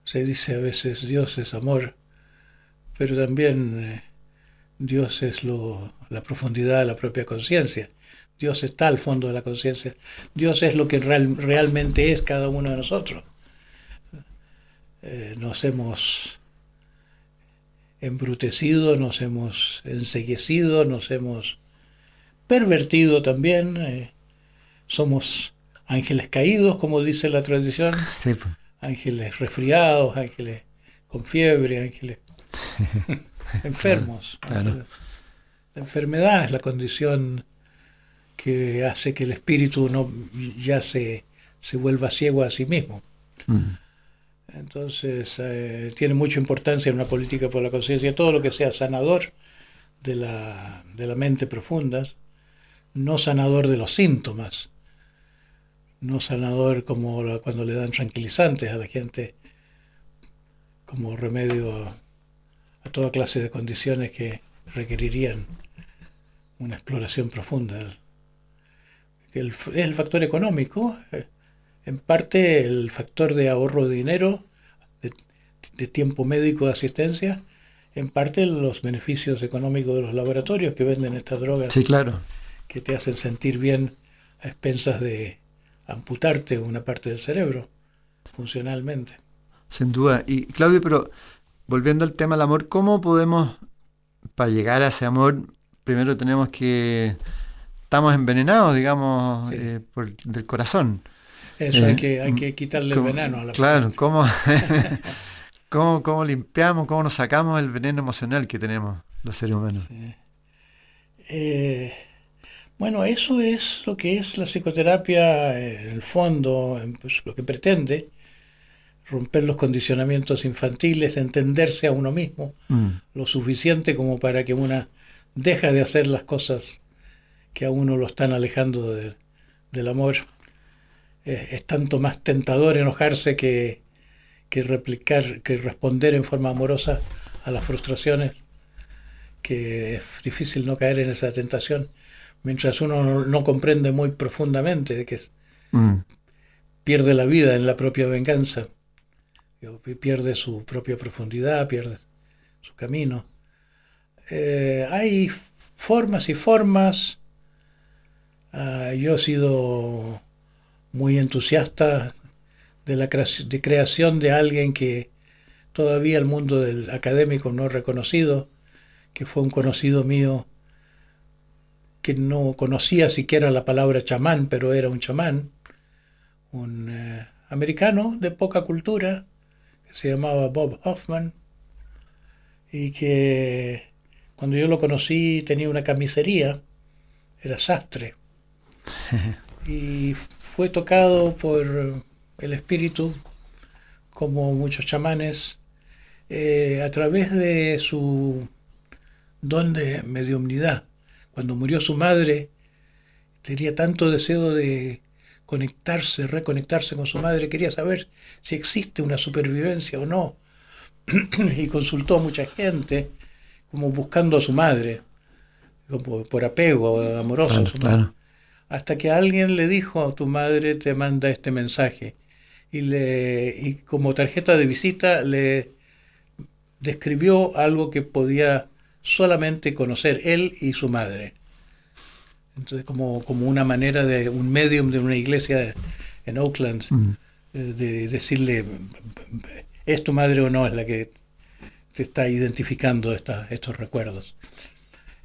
Se dice a veces Dios es amor, pero también Dios es la profundidad de la propia conciencia. Dios está al fondo de la conciencia. Dios es lo que realmente es cada uno de nosotros. Nos hemos embrutecido, nos hemos enceguecido, nos hemos pervertido también. Somos ángeles caídos, como dice la tradición.
Sí, pues.
Ángeles resfriados, ángeles con fiebre, ángeles enfermos.
Claro.
La enfermedad es la condición que hace que el espíritu ya se vuelva ciego a sí mismo. Entonces tiene mucha importancia en una política por la conciencia todo lo que sea sanador de la mente profunda, no sanador de los síntomas, no sanador como cuando le dan tranquilizantes a la gente como remedio a toda clase de condiciones que requerirían una exploración profunda. Es el factor económico, en parte el factor de ahorro de dinero, de tiempo médico de asistencia, en parte los beneficios económicos de los laboratorios que venden estas drogas.
Sí, claro.
Que te hacen sentir bien a expensas de amputarte una parte del cerebro, funcionalmente.
Sin duda. Y Claudio, pero volviendo al tema del amor, ¿cómo podemos, para llegar a ese amor, primero estamos envenenados, digamos,
Sí.
Del corazón?
Eso, hay que quitarle el veneno a la
Claro,
persona.
¿cómo limpiamos, cómo nos sacamos el veneno emocional que tenemos los seres humanos?
Sí. Bueno, eso es lo que es la psicoterapia, en el fondo, pues, lo que pretende, romper los condicionamientos infantiles, entenderse a uno mismo lo suficiente como para que una deje de hacer las cosas que a uno lo están alejando del amor. Es tanto más tentador enojarse que replicar, que responder en forma amorosa a las frustraciones, que es difícil no caer en esa tentación, mientras uno no comprende muy profundamente de que pierde la vida en la propia venganza, pierde su propia profundidad, pierde su camino. Hay formas y formas. Yo he sido muy entusiasta de la creación de alguien que todavía el mundo del académico no ha reconocido, que fue un conocido mío que no conocía siquiera la palabra chamán, pero era un chamán, un americano de poca cultura, que se llamaba Bob Hoffman, y que cuando yo lo conocí tenía una camisería, era sastre, y fue tocado por el espíritu, como muchos chamanes, a través de su don de mediumnidad. Cuando murió su madre, tenía tanto deseo de conectarse, reconectarse con su madre, quería saber si existe una supervivencia o no, y consultó a mucha gente, como buscando a su madre, como por apego amoroso a su madre. Hasta que alguien le dijo: tu madre te manda este mensaje, y como tarjeta de visita le describió algo que podía solamente conocer él y su madre. Entonces, como una manera de un medium de una iglesia en Oakland, de decirle: ¿es tu madre o no es la que te está identificando estos recuerdos?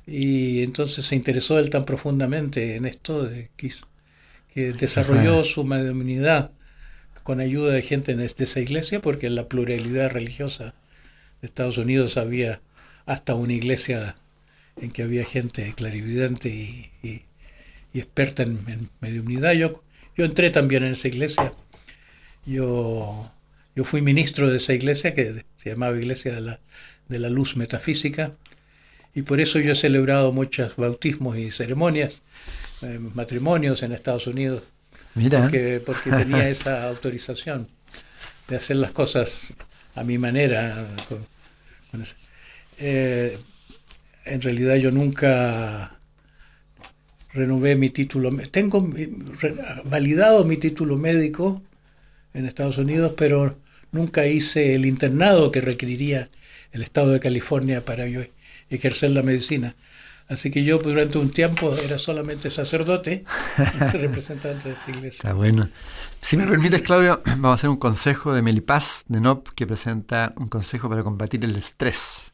Y entonces se interesó él tan profundamente en esto que desarrolló su mediunidad con ayuda de gente de esa iglesia, porque en la pluralidad religiosa de Estados Unidos había hasta una iglesia en que había gente clarividente y experta en mediunidad. Yo entré también en esa iglesia. Yo fui ministro de esa iglesia, que se llamaba Iglesia de la Luz Metafísica, y por eso yo he celebrado muchos bautismos y ceremonias, matrimonios en Estados Unidos. Mira. Porque tenía esa autorización de hacer las cosas a mi manera. En realidad yo nunca renové mi título. Tengo validado mi título médico en Estados Unidos, pero nunca hice el internado que requeriría el estado de California para yo ejercer la medicina. Así que yo durante un tiempo era solamente sacerdote, representante de esta iglesia.
Está bueno. Si me permites, Claudio, vamos a hacer un consejo de Melipaz de NOP, que presenta un consejo para combatir el estrés.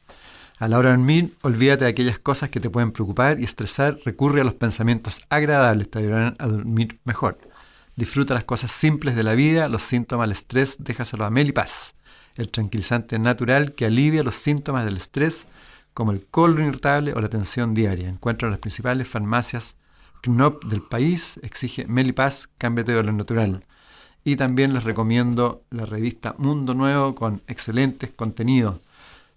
A la hora de dormir, olvídate de aquellas cosas que te pueden preocupar y estresar. Recurre a los pensamientos agradables, te ayudarán a dormir mejor. Disfruta las cosas simples de la vida. Los síntomas del estrés, déjaselo a Melipaz, el tranquilizante natural que alivia los síntomas del estrés, como el colon irritable o la tensión diaria. Encuentra en las principales farmacias KNOP del país. Exige Melipaz, cámbiate de lo natural. Y también les recomiendo la revista Mundo Nuevo, con excelentes contenidos.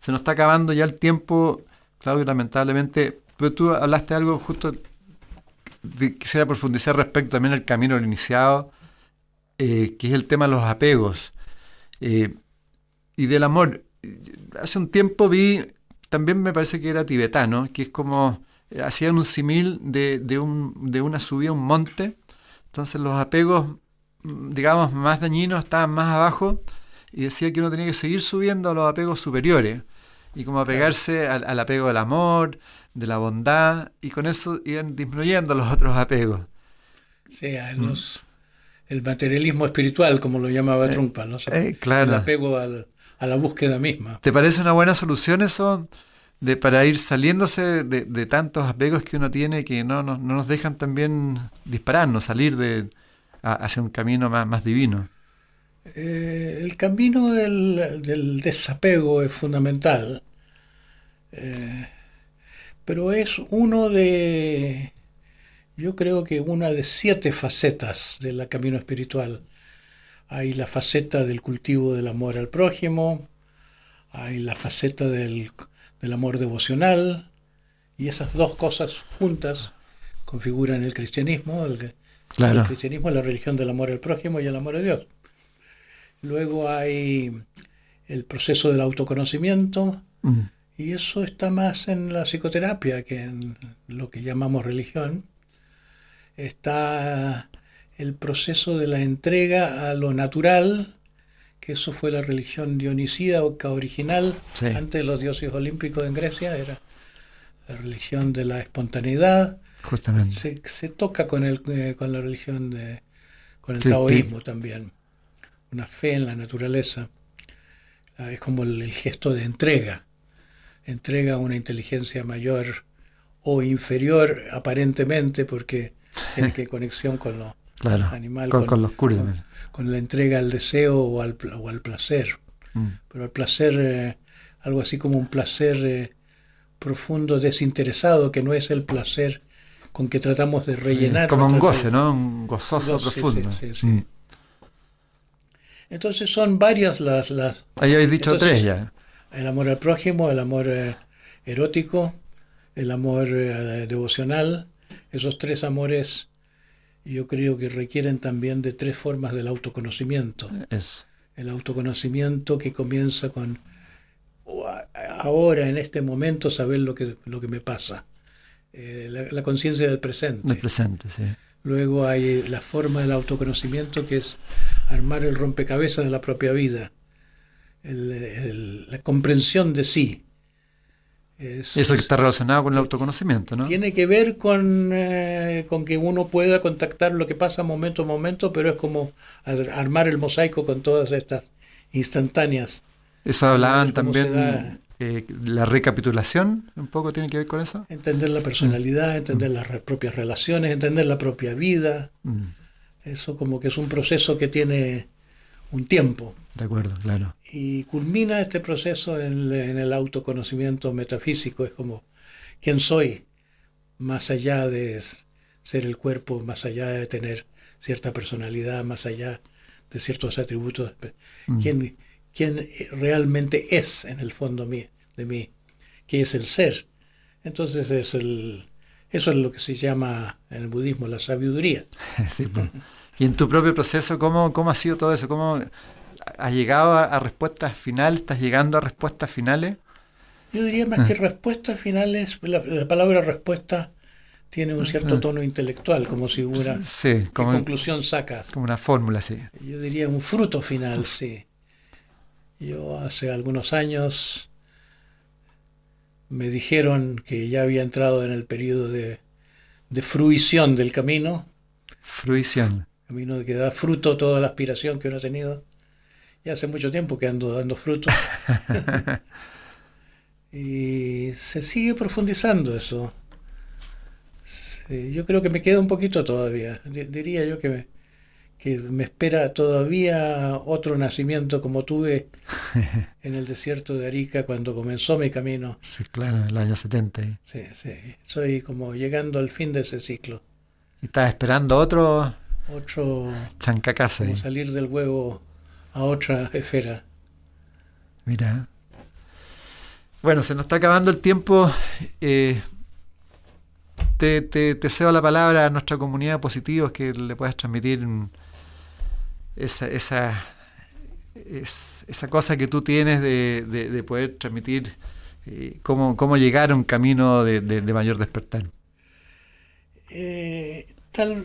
Se nos está acabando ya el tiempo, Claudio, lamentablemente, pero tú hablaste de algo justo, quisiera profundizar respecto también al camino del iniciado, que es el tema de los apegos y del amor. Hace un tiempo vi, también me parece que era tibetano, que es como, hacían un símil de una subida a un monte. Entonces los apegos, digamos, más dañinos estaban más abajo, y decía que uno tenía que seguir subiendo a los apegos superiores, y como apegarse al apego del amor, de la bondad, y con eso iban disminuyendo los otros apegos.
Sí, el materialismo espiritual, como lo llamaba Trungpa, ¿no?
Claro.
El apego a la búsqueda misma.
¿Te parece una buena solución eso? Para ir saliéndose de tantos apegos que uno tiene, que no nos dejan también dispararnos, salir hacia un camino más divino.
El camino del desapego es fundamental, pero es yo creo que una de 7 facetas del camino espiritual. hay la faceta del cultivo del amor al prójimo, hay la faceta del amor devocional, y esas dos cosas juntas configuran el cristianismo.
Claro.
El cristianismo es la religión del amor al prójimo y el amor a Dios. Luego hay el proceso del autoconocimiento, y eso está más en la psicoterapia que en lo que llamamos religión. Está el proceso de la entrega a lo natural, que eso fue la religión dionisíaca original,
Sí.
antes de los dioses olímpicos en Grecia, era la religión de la espontaneidad.
Justamente.
Se toca con la religión, con el
Sí,
taoísmo también, una fe en la naturaleza. Es como el gesto de entrega a una inteligencia mayor o inferior aparentemente, porque tiene que conexión con lo
Claro,
animal,
con los kurdos.
con la entrega al deseo o al placer. Pero el placer, algo así como un placer profundo, desinteresado, que no es el placer con que tratamos de rellenar.
Como un goce, ¿no? Un gozoso profundo.
Sí. Entonces son varias las...
Ahí habéis dicho
entonces,
3 ya.
El amor al prójimo, el amor erótico, el amor devocional. Esos 3 amores yo creo que requieren también de 3 formas del autoconocimiento. El autoconocimiento que comienza con ahora, en este momento, saber lo que me pasa. La conciencia del presente.
Del presente, sí.
Luego hay la forma del autoconocimiento, que es armar el rompecabezas de la propia vida. La comprensión de sí.
Eso que está relacionado con el autoconocimiento, ¿no?
Tiene que ver con que uno pueda contactar lo que pasa momento a momento, pero es como armar el mosaico con todas estas instantáneas.
Eso hablaban también, la recapitulación, un poco tiene que ver con eso.
Entender la personalidad, entender las propias relaciones, entender la propia vida. Eso como que es un proceso que tiene un tiempo.
De acuerdo, claro.
Y culmina este proceso en el autoconocimiento metafísico. Es como, ¿quién soy? Más allá de ser el cuerpo, más allá de tener cierta personalidad, más allá de ciertos atributos. ¿Quién realmente es en el fondo de mí? ¿Qué es el ser? Entonces eso es lo que se llama en el budismo la sabiduría.
Sí, pues. Y en tu propio proceso, ¿cómo ha sido todo eso? ¿Cómo has llegado a respuestas finales? ¿Estás llegando a respuestas finales?
Yo diría más que respuestas finales. La palabra respuesta tiene un cierto tono intelectual, como si hubiera...
Sí,
¿qué conclusión sacas?
Como una fórmula, sí.
Yo diría un fruto final, sí. Yo hace algunos años me dijeron que ya había entrado en el periodo de fruición del camino.
Fruición.
Camino de que da fruto toda la aspiración que uno ha tenido. Ya hace mucho tiempo que ando dando frutos. Y se sigue profundizando eso. Sí, yo creo que me queda un poquito todavía. Diría yo que me espera todavía otro nacimiento como tuve en el desierto de Arica cuando comenzó mi camino.
Sí, claro, en el año 70.
Sí. Estoy como llegando al fin de ese ciclo.
¿Y estás esperando otro chancacase?
Como salir del huevo a otra esfera.
Mira. Bueno, se nos está acabando el tiempo. Te cedo la palabra a nuestra comunidad de positivos, que le puedas transmitir esa cosa que tú tienes de poder transmitir cómo llegar a un camino de mayor despertar.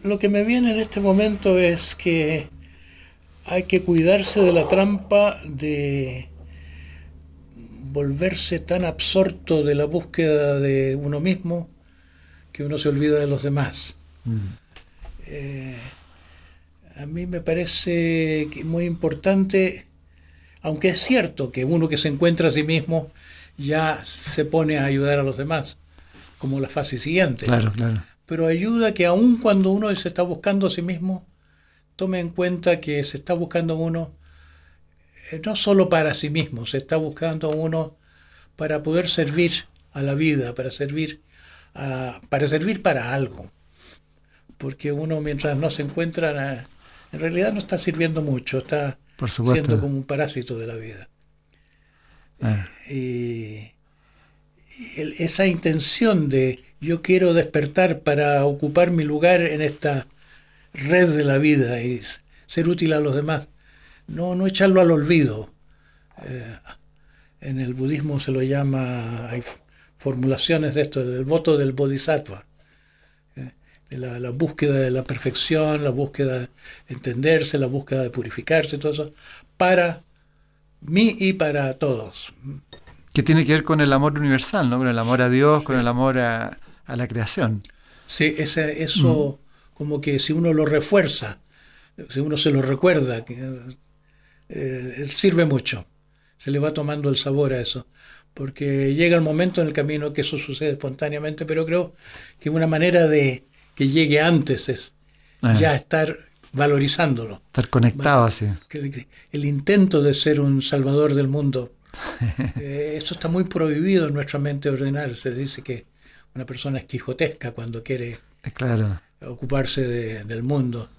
Lo que me viene en este momento es que hay que cuidarse de la trampa de volverse tan absorto de la búsqueda de uno mismo que uno se olvida de los demás. A mí me parece muy importante, aunque es cierto que uno que se encuentra a sí mismo ya se pone a ayudar a los demás, como la fase siguiente.
Claro.
Pero ayuda que aun cuando uno se está buscando a sí mismo, tome en cuenta que se está buscando uno no solo para sí mismo, se está buscando uno para poder servir a la vida, para servir para algo. Porque uno, mientras no se encuentra en realidad no está sirviendo mucho, está
Por supuesto.
siendo como un parásito de la vida.
Ah,
Y esa intención de yo quiero despertar para ocupar mi lugar en esta red de la vida y ser útil a los demás, no echarlo al olvido. En el budismo se lo llama, hay formulaciones de esto, el voto del bodhisattva, de la búsqueda de la perfección, la búsqueda de entenderse, la búsqueda de purificarse, todo eso, para mí y para todos.
que tiene que ver con el amor universal, ¿no? Con el amor a Dios, con el amor a la creación.
Sí, eso como que si uno lo refuerza, si uno se lo recuerda, sirve mucho. Se le va tomando el sabor a eso. Porque llega el momento en el camino que eso sucede espontáneamente, pero creo que una manera de que llegue antes es ya estar valorizándolo.
Estar conectado así.
El intento de ser un salvador del mundo, eso está muy prohibido en nuestra mente ordinaria. Se dice que una persona es quijotesca cuando quiere
Claro.
ocuparse del mundo.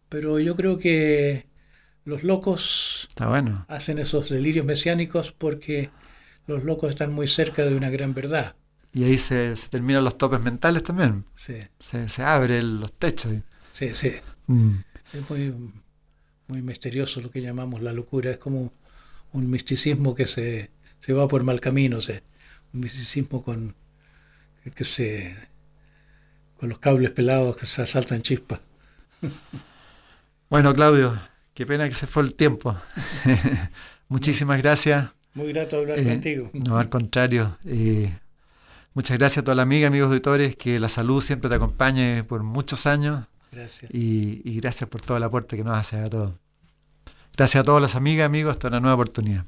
Pero yo creo que los locos
Está bueno.
hacen esos delirios mesiánicos porque los locos están muy cerca de una gran verdad.
Y ahí se terminan los topes mentales también.
Sí,
Se abren los techos.
sí, sí.
Mm.
Es muy misterioso lo que llamamos la locura. Es como un misticismo que se va por mal camino. Un misticismo con los cables pelados que se saltan chispas.
Bueno, Claudio, qué pena que se fue el tiempo. Muchísimas gracias.
Muy grato hablar contigo.
No, al contrario. Muchas gracias a toda la amiga, amigos auditores, que la salud siempre te acompañe por muchos años.
Gracias.
Y gracias por todo el aporte que nos hace a todos. Gracias a todas las amigas, amigos, hasta una nueva oportunidad.